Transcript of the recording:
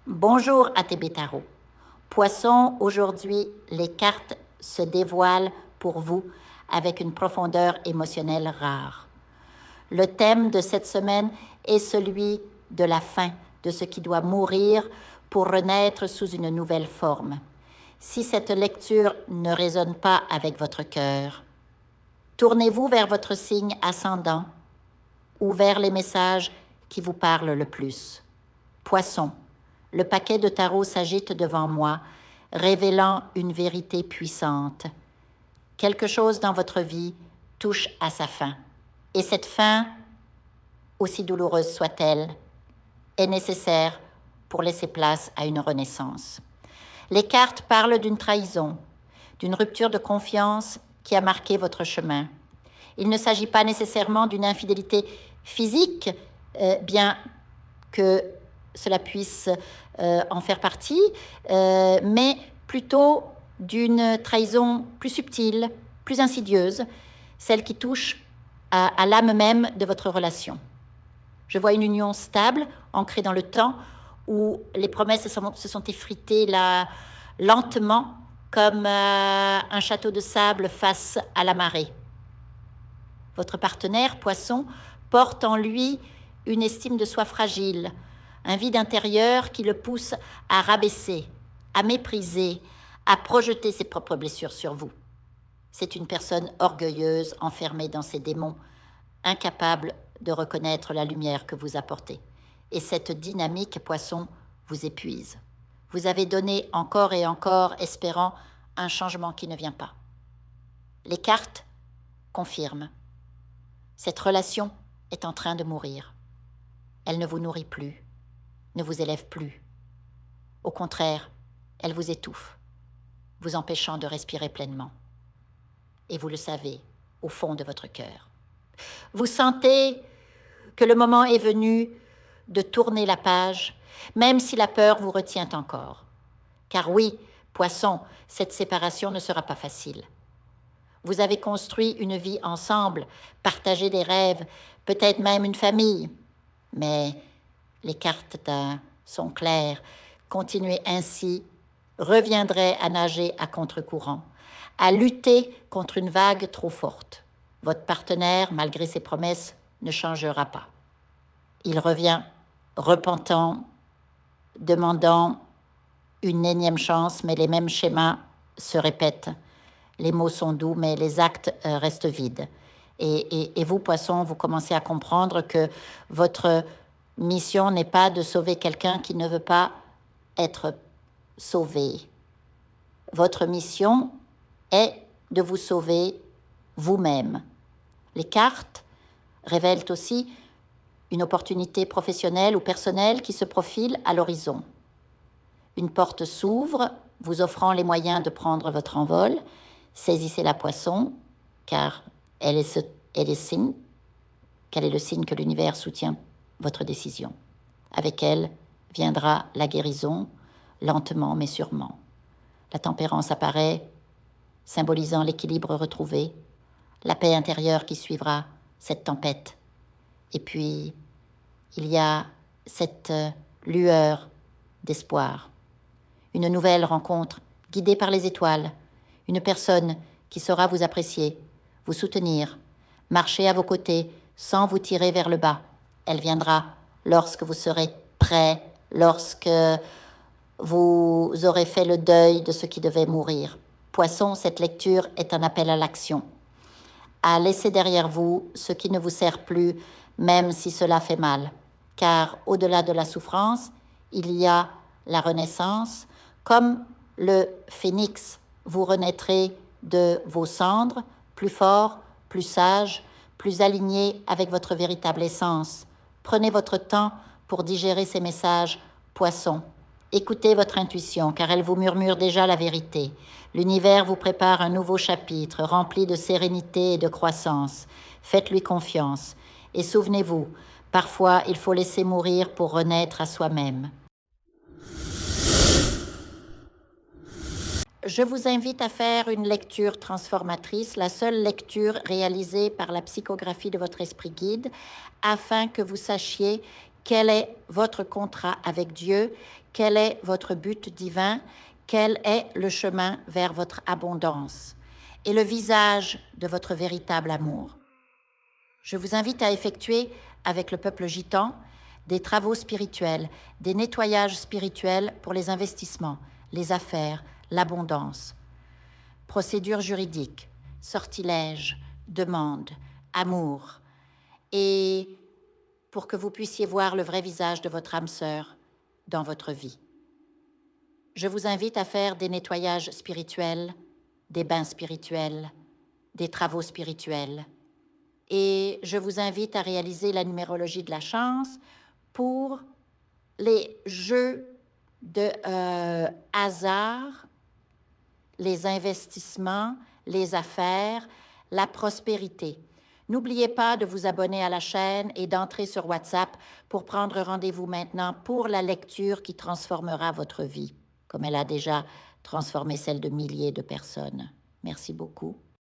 Bonjour ATB Tarot. Poisson, aujourd'hui, les cartes se dévoilent pour vous avec une profondeur émotionnelle rare. Le thème de cette semaine est celui de la fin, de ce qui doit mourir pour renaître sous une nouvelle forme. Si cette lecture ne résonne pas avec votre cœur, tournez-vous vers votre signe ascendant ou vers les messages qui vous parlent le plus. Poisson, le paquet de tarot s'agite devant moi, révélant une vérité puissante. Quelque chose dans votre vie touche à sa fin. Et cette fin, aussi douloureuse soit-elle, est nécessaire pour laisser place à une renaissance. Les cartes parlent d'une trahison, d'une rupture de confiance qui a marqué votre chemin. Il ne s'agit pas nécessairement d'une infidélité physique, bien que cela puisse en faire partie, mais plutôt d'une trahison plus subtile, plus insidieuse, celle qui touche à l'âme même de votre relation. Je vois une union stable, ancrée dans le temps, où les promesses se sont effritées là, lentement, comme un château de sable face à la marée. Votre partenaire, Poisson, porte en lui une estime de soi fragile, un vide intérieur qui le pousse à rabaisser, à mépriser, à projeter ses propres blessures sur vous. C'est une personne orgueilleuse, enfermée dans ses démons, incapable de reconnaître la lumière que vous apportez. Et cette dynamique, Poisson, vous épuise. Vous avez donné encore et encore, espérant un changement qui ne vient pas. Les cartes confirment. Cette relation est en train de mourir. Elle ne vous nourrit plus, ne vous élève plus. Au contraire, elle vous étouffe, vous empêchant de respirer pleinement. Et vous le savez, au fond de votre cœur. Vous sentez que le moment est venu de tourner la page, même si la peur vous retient encore. Car oui, Poisson, cette séparation ne sera pas facile. Vous avez construit une vie ensemble, partagé des rêves, peut-être même une famille. Mais les cartes sont claires. Continuer ainsi reviendrait à nager à contre-courant, à lutter contre une vague trop forte. Votre partenaire, malgré ses promesses, ne changera pas. Il revient repentant, demandant une énième chance, mais les mêmes schémas se répètent. Les mots sont doux, mais les actes restent vides. Et vous, Poisson, vous commencez à comprendre que votre mission n'est pas de sauver quelqu'un qui ne veut pas être sauvé. Votre mission est de vous sauver vous-même. Les cartes révèlent aussi une opportunité professionnelle ou personnelle qui se profile à l'horizon. Une porte s'ouvre, vous offrant les moyens de prendre votre envol. Saisissez la, Poisson, car elle est le signe que l'univers soutient votre décision. Avec elle viendra la guérison, lentement mais sûrement. La tempérance apparaît, symbolisant l'équilibre retrouvé, la paix intérieure qui suivra cette tempête. Et puis, il y a cette lueur d'espoir. Une nouvelle rencontre, guidée par les étoiles. Une personne qui saura vous apprécier, vous soutenir, marcher à vos côtés sans vous tirer vers le bas. Elle viendra lorsque vous serez prêt, lorsque vous aurez fait le deuil de ce qui devait mourir. Poisson, cette lecture est un appel à l'action, à laisser derrière vous ce qui ne vous sert plus, même si cela fait mal. Car au-delà de la souffrance, il y a la renaissance. Comme le phénix, vous renaîtrez de vos cendres, plus fort, plus sage, plus aligné avec votre véritable essence. Prenez votre temps pour digérer ces messages, Poisson. Écoutez votre intuition, car elle vous murmure déjà la vérité. L'univers vous prépare un nouveau chapitre, rempli de sérénité et de croissance. Faites-lui confiance. Et souvenez-vous, parfois il faut laisser mourir pour renaître à soi-même. Je vous invite à faire une lecture transformatrice, la seule lecture réalisée par la psychographie de votre esprit guide, afin que vous sachiez Quel est votre contrat avec Dieu? Quel est votre but divin? Quel est le chemin vers votre abondance? Et le visage de votre véritable amour? Je vous invite à effectuer avec le peuple gitan des travaux spirituels, des nettoyages spirituels pour les investissements, les affaires, l'abondance. Procédures juridiques, sortilèges, demandes, amour. Et pour que vous puissiez voir le vrai visage de votre âme sœur dans votre vie. Je vous invite à faire des nettoyages spirituels, des bains spirituels, des travaux spirituels. Et je vous invite à réaliser la numérologie de la chance pour les jeux de hasard, les investissements, les affaires, la prospérité. N'oubliez pas de vous abonner à la chaîne et d'entrer sur WhatsApp pour prendre rendez-vous maintenant pour la lecture qui transformera votre vie, comme elle a déjà transformé celle de milliers de personnes. Merci beaucoup.